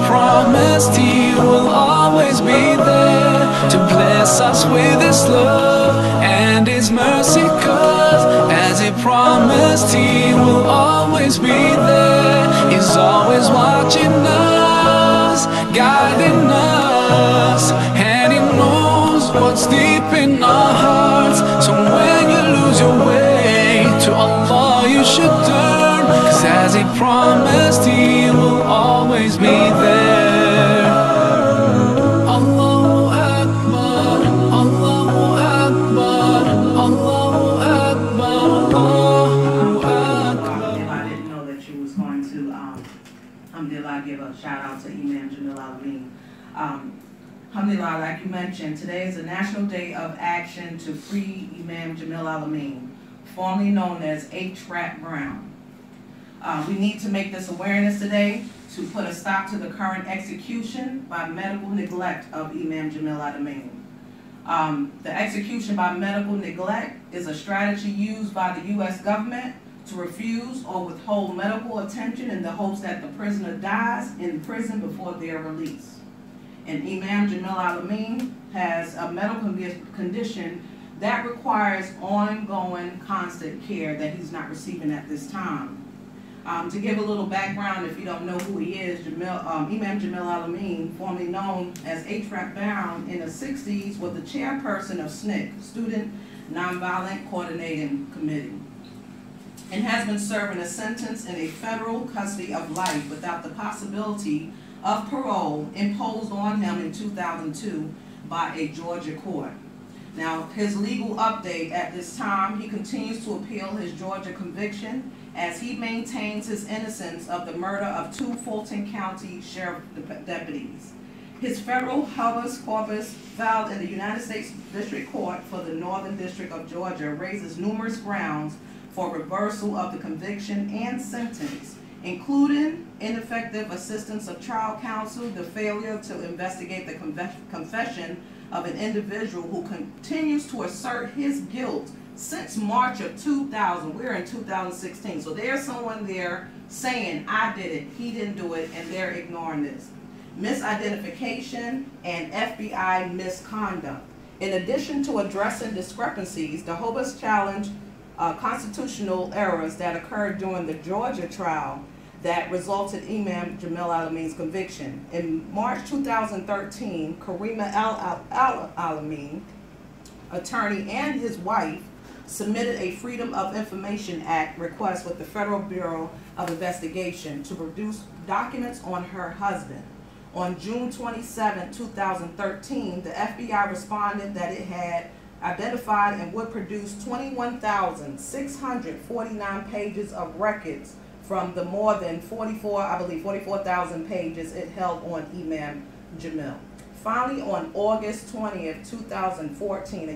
promised he will always be there to bless us with his love and his mercy, 'cause as he promised he will always be there, he's always watching us, guiding us, and he knows what's deep in our hearts. So when you lose your way, to Allah you should turn, 'cause as he promised he will always be there. Allahu Akbar, Allahu Akbar, Allahu Akbar, Allahu Akbar. If I didn't know that you was going to, alhamdulillah, give a shout out to Imam Jamil Al-Amin. Alhamdulillah, like you mentioned, today is the National Day of Action to free Imam Jamil Al-Amin, formerly known as H. Brown. We need to make this awareness today to put a stop to the current execution by medical neglect of Imam Jamil Al-Amin. The execution by medical neglect is a strategy used by the U.S. government to refuse or withhold medical attention in the hopes that the prisoner dies in prison before their release. And Imam Jamil Al-Amin has a medical condition that requires ongoing, constant care that he's not receiving at this time. To give a little background, if you don't know who he is, Imam Jamil Al-Amin, formerly known as H. Brown, in the 60s was the chairperson of SNCC, Student Nonviolent Coordinating Committee, and has been serving a sentence in a federal custody of life without the possibility of parole imposed on him in 2002 by a Georgia court. Now, his legal update at this time, he continues to appeal his Georgia conviction as he maintains his innocence of the murder of 2 Fulton County Sheriff deputies. His federal habeas corpus filed in the United States District Court for the Northern District of Georgia raises numerous grounds for reversal of the conviction and sentence, including ineffective assistance of trial counsel, the failure to investigate the confession of an individual who continues to assert his guilt since March of 2000. We're in 2016. So there's someone there saying, I did it, he didn't do it, and they're ignoring this. Misidentification and FBI misconduct. In addition to addressing discrepancies, the habeas challenge constitutional errors that occurred during the Georgia trial that resulted in Imam Jamil Al-Amin's conviction. In March 2013, Karima Al-Amin, attorney, and his wife submitted a Freedom of Information Act request with the Federal Bureau of Investigation to produce documents on her husband. On June 27, 2013, the FBI responded that it had identified and would produce 21,649 pages of records from the more than 44,000 pages it held on Imam Jamil. Finally, on August 20th, 2014,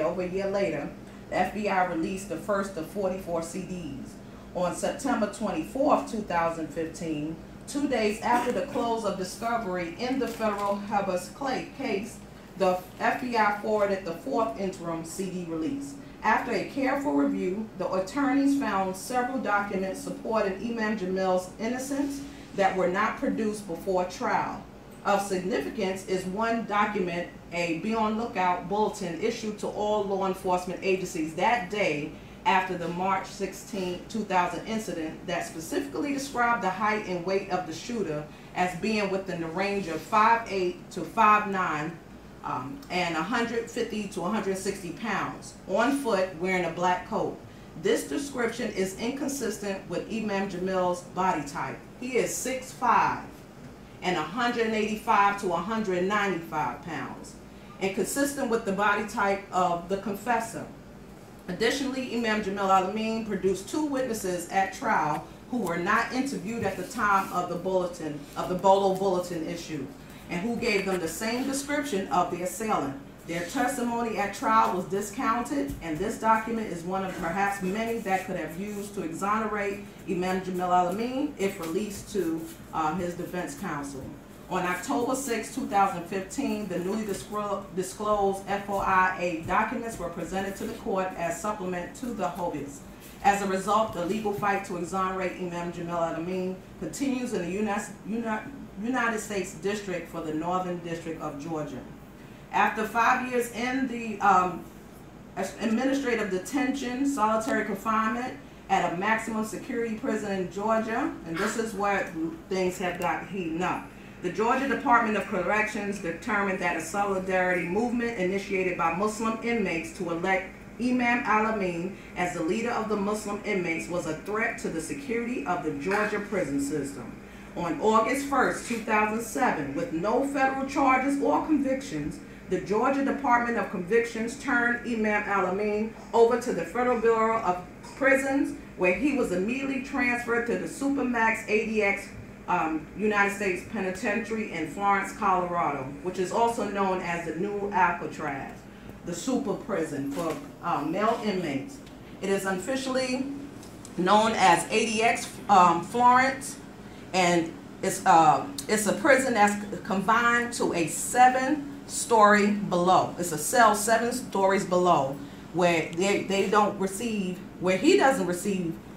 over a year later, the FBI released the first of 44 CDs. On September 24th, 2015, 2 days after the close of discovery in the federal habeas case, the FBI forwarded the 4th interim CD release. After a careful review, the attorneys found several documents supporting Imam Jamil's innocence that were not produced before trial. Of significance is one document, a Be on Lookout bulletin issued to all law enforcement agencies that day after the March 16, 2000 incident that specifically described the height and weight of the shooter as being within the range of 5'8" to 5'9", and 150 to 160 pounds, on foot, wearing a black coat. This description is inconsistent with Imam Jamil's body type. He is 6'5", and 185 to 195 pounds, and consistent with the body type of the confessor. Additionally, Imam Jamil Al-Amin produced 2 witnesses at trial who were not interviewed at the time of the Bolo bulletin issue, and who gave them the same description of the assailant. Their testimony at trial was discounted, and this document is one of perhaps many that could have used to exonerate Imam Jamil Al-Amin if released to his defense counsel. On October 6, 2015, the newly disclosed FOIA documents were presented to the court as supplement to the habeas. As a result, the legal fight to exonerate Imam Jamil Al-Amin continues in the United States District for the Northern District of Georgia. After 5 years in the administrative detention, solitary confinement at a maximum security prison in Georgia, and this is where things have got heating up. The Georgia Department of Corrections determined that a solidarity movement initiated by Muslim inmates to elect Imam Al-Amin as the leader of the Muslim inmates was a threat to the security of the Georgia prison system. On August 1st, 2007, with no federal charges or convictions, the Georgia Department of Convictions turned Imam Al-Amin over to the Federal Bureau of Prisons, where he was immediately transferred to the Supermax ADX United States Penitentiary in Florence, Colorado, which is also known as the New Alcatraz, the super prison for male inmates. It is officially known as ADX Florence, and it's a prison that's confined to a 7-story below. It's a cell 7 stories below, where he doesn't receive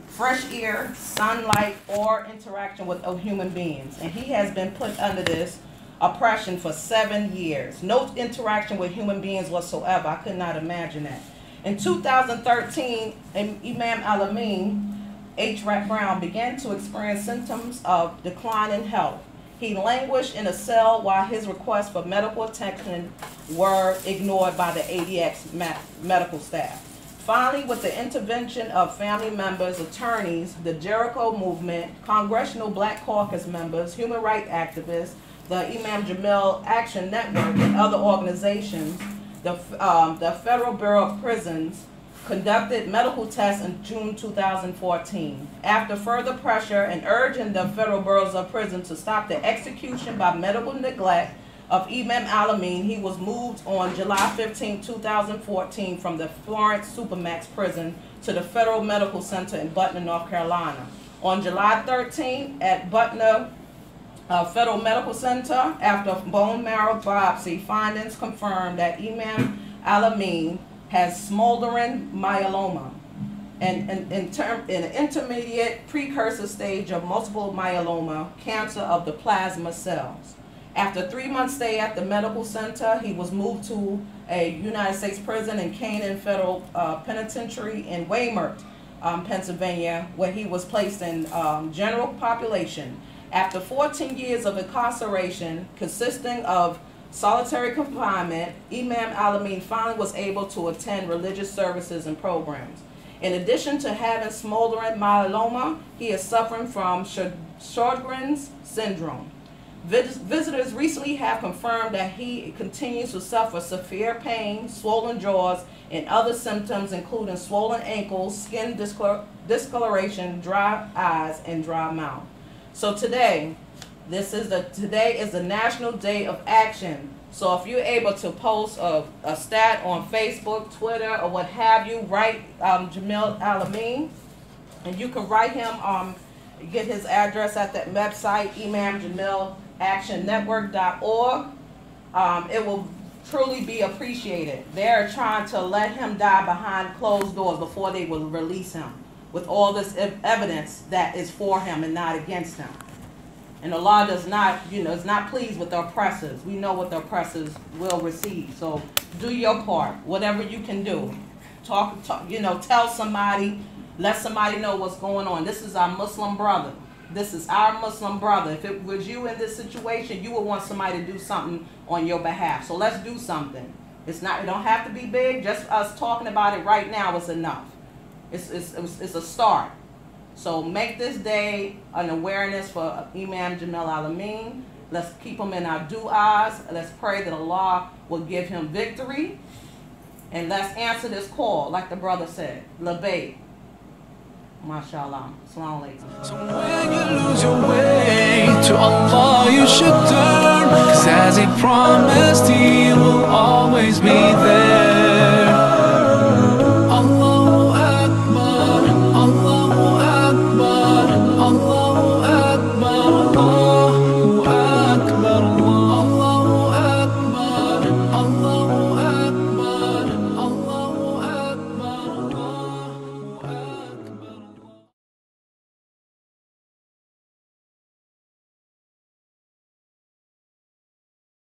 fresh air, sunlight, or interaction with human beings. And he has been put under this oppression for 7 years. No interaction with human beings whatsoever. I could not imagine that. In 2013, Imam Al-Amin, H. Rap Brown, began to experience symptoms of decline in health. He languished in a cell while his requests for medical attention were ignored by the ADX medical staff. Finally, with the intervention of family members, attorneys, the Jericho Movement, Congressional Black Caucus members, human rights activists, the Imam Jamil Action Network, and other organizations, the Federal Bureau of Prisons conducted medical tests in June 2014. After further pressure and urging the Federal Bureau of Prisons to stop the execution by medical neglect of Imam Al-Amin, he was moved on July 15, 2014 from the Florence Supermax prison to the Federal Medical Center in Butner, North Carolina. On July 13, at Butner Federal Medical Center, after bone marrow biopsy, findings confirmed that Imam Al-Amin has smoldering myeloma, and an intermediate precursor stage of multiple myeloma, cancer of the plasma cells. After 3 months stay at the medical center, he was moved to a United States prison in Canaan Federal Penitentiary in Weymouth, Pennsylvania, where he was placed in general population. After 14 years of incarceration consisting of solitary confinement, Imam Al-Amin finally was able to attend religious services and programs. In addition to having smoldering myeloma, he is suffering from Sjogren's syndrome. Visitors recently have confirmed that he continues to suffer severe pain, swollen jaws, and other symptoms including swollen ankles, skin discoloration, dry eyes, and dry mouth. So today is the National Day of Action. So if you're able to post a stat on Facebook, Twitter, or what have you, write Jamil Al-Amin, and you can write him, get his address at that website, imamjamilactionnetwork.org. It will truly be appreciated. They're trying to let him die behind closed doors before they will release him, with all this evidence that is for him and not against him. And Allah does not, is not pleased with the oppressors. We know what the oppressors will receive. So do your part, whatever you can do. Talk, tell somebody, let somebody know what's going on. This is our Muslim brother. This is our Muslim brother. If it was you in this situation, you would want somebody to do something on your behalf. So let's do something. It don't have to be big. Just us talking about it right now is enough. It's a start. So make this day an awareness for Imam Jamil Al-Amin. Let's keep him in our du'as. Let's pray that Allah will give him victory. And let's answer this call, like the brother said. Labbaik. MashaAllah. Assalamu alaikum. So when you lose your way, to Allah you should turn, 'cause as He promised, He will always be there.